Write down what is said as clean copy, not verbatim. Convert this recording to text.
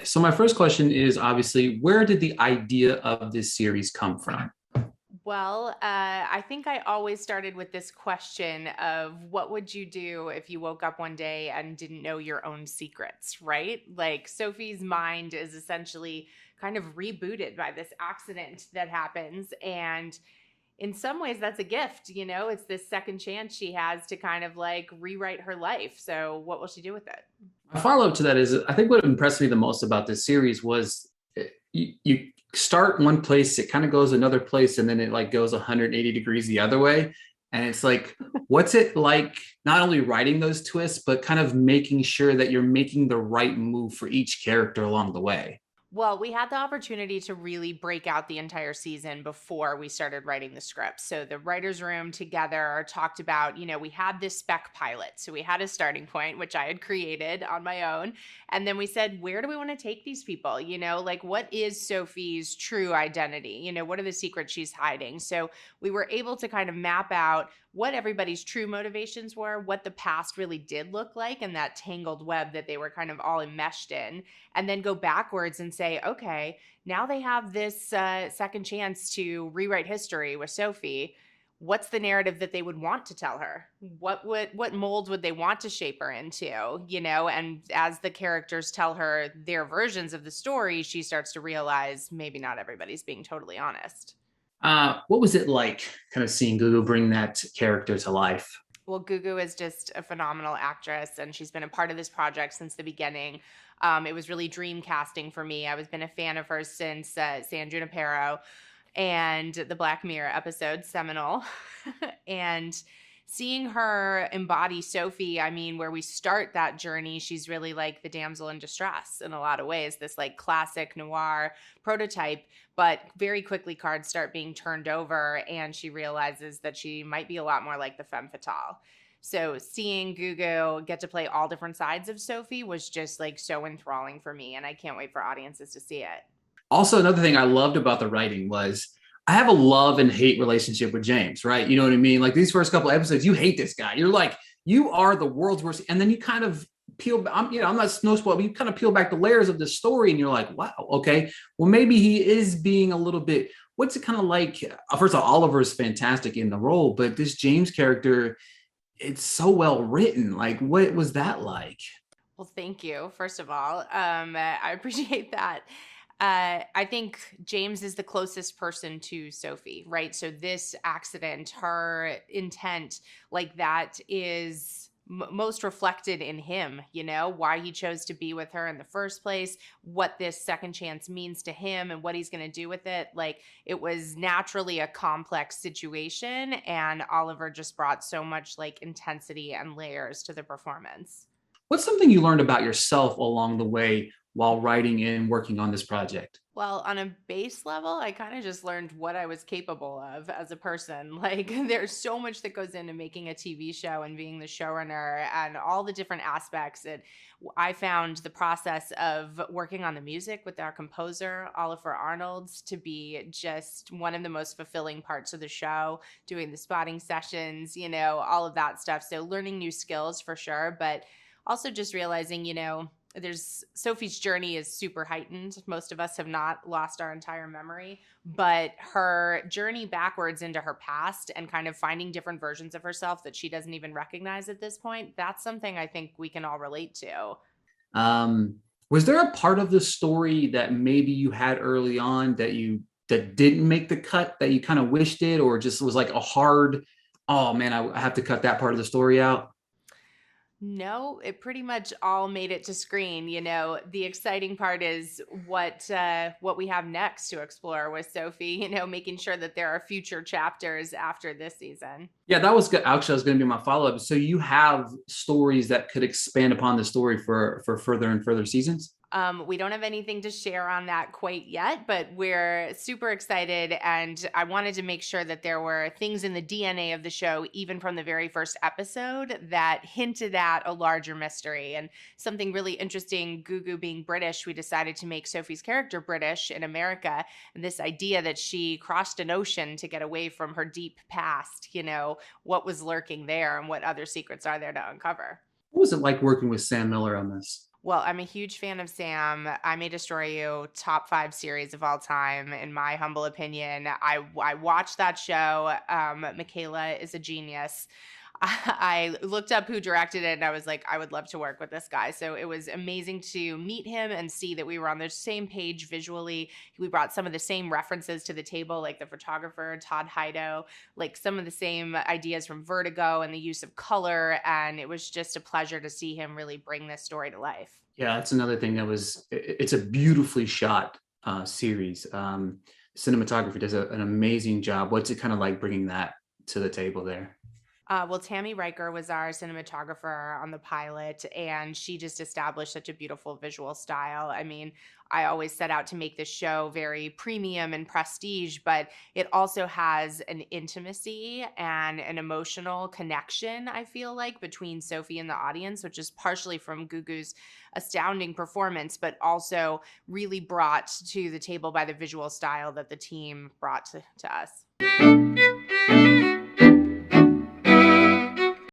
So my first question is obviously, where did the idea of this series come from? I think I always started with this question of what would you do if you woke up one day and didn't know your own secrets, right? Like Sophie's mind is essentially kind of rebooted by this accident that happens. And in some ways, that's a gift, it's this second chance she has to kind of like rewrite her life. So, what will she do with it? My follow up to that is, I think what impressed me the most about this series was you start one place, it kind of goes another place, and then it like goes 180 degrees the other way. And it's like, what's it like not only writing those twists, but kind of making sure that you're making the right move for each character along the way? Well, we had the opportunity to really break out the entire season before we started writing the script. So the writer's room together talked about, we had this spec pilot. So we had a starting point, which I had created on my own. And then we said, where do we want to take these people? Like what is Sophie's true identity? What are the secrets she's hiding? So we were able to kind of map out what everybody's true motivations were, what the past really did look like, and that tangled web that they were kind of all enmeshed in, and then go backwards and say, okay, now they have this second chance to rewrite history with Sophie. What's the narrative that they would want to tell her? What mold would they want to shape her into? And as the characters tell her their versions of the story, she starts to realize maybe not everybody's being totally honest. What was it like kind of seeing Gugu bring that character to life? Well, Gugu is just a phenomenal actress, and she's been a part of this project since the beginning. It was really dream casting for me. I was been a fan of hers since San Junipero and the Black Mirror episode, Seminole. And seeing her embody Sophie, I mean, where we start that journey, she's really like the damsel in distress in a lot of ways, this like classic noir prototype. But very quickly, cards start being turned over, and she realizes that she might be a lot more like the femme fatale. So seeing Gugu get to play all different sides of Sophie was just like so enthralling for me, and I can't wait for audiences to see it. Also, another thing I loved about the writing was I have a love and hate relationship with James, right? You know what I mean? Like these first couple of episodes, you hate this guy. You're like, you are the world's worst. And then you kind of I'm not no spoil, but you kind of peel back the layers of the story and you're like, wow, okay, well, maybe he is being a little bit, what's it kind of like? First of all, Oliver is fantastic in the role, but this James character, it's so well written. Like, what was that like? Well, thank you, first of all. I appreciate that. I think James is the closest person to Sophie, right? So this accident, her intent, like that is most reflected in him, why he chose to be with her in the first place, what this second chance means to him and what he's going to do with it. Like it was naturally a complex situation, and Oliver just brought so much like intensity and layers to the performance. What's something you learned about yourself along the way while writing and working on this project? Well, on a base level, I kind of just learned what I was capable of as a person. Like, there's so much that goes into making a TV show and being the showrunner and all the different aspects. I found the process of working on the music with our composer, Oliver Arnolds, to be just one of the most fulfilling parts of the show, doing the spotting sessions, all of that stuff. So, learning new skills for sure, but also just realizing, there's Sophie's journey is super heightened. Most of us have not lost our entire memory, but her journey backwards into her past and kind of finding different versions of herself that she doesn't even recognize at this point, that's something I think we can all relate to. Um, was there a part of the story that maybe you had early on that didn't make the cut that you kind of wished it, or just was like a hard, oh man, I have to cut that part of the story out? No, it pretty much all made it to screen. The exciting part is what we have next to explore with Sophie. Making sure that there are future chapters after this season. Yeah, that was good. Actually, that was going to be my follow up. So you have stories that could expand upon the story for further and further seasons. We don't have anything to share on that quite yet, but we're super excited. And I wanted to make sure that there were things in the DNA of the show, even from the very first episode, that hinted at a larger mystery. And something really interesting, Gugu being British, we decided to make Sophie's character British in America. And this idea that she crossed an ocean to get away from her deep past, what was lurking there and what other secrets are there to uncover. What was it like working with Sam Miller on this? Well, I'm a huge fan of Sam. I May Destroy You, top 5 series of all time, in my humble opinion. I watched that show. Michaela is a genius. I looked up who directed it and I was like, I would love to work with this guy. So it was amazing to meet him and see that we were on the same page visually. We brought some of the same references to the table, like the photographer, Todd Heido, like some of the same ideas from Vertigo and the use of color. And it was just a pleasure to see him really bring this story to life. Yeah, that's another thing that was, it's a beautifully shot series. Cinematography does an amazing job. What's it kind of like bringing that to the table there? Well, Tammy Riker was our cinematographer on the pilot, and she just established such a beautiful visual style. I mean, I always set out to make this show very premium and prestige, but it also has an intimacy and an emotional connection, I feel like, between Sophie and the audience, which is partially from Gugu's astounding performance, but also really brought to the table by the visual style that the team brought to us.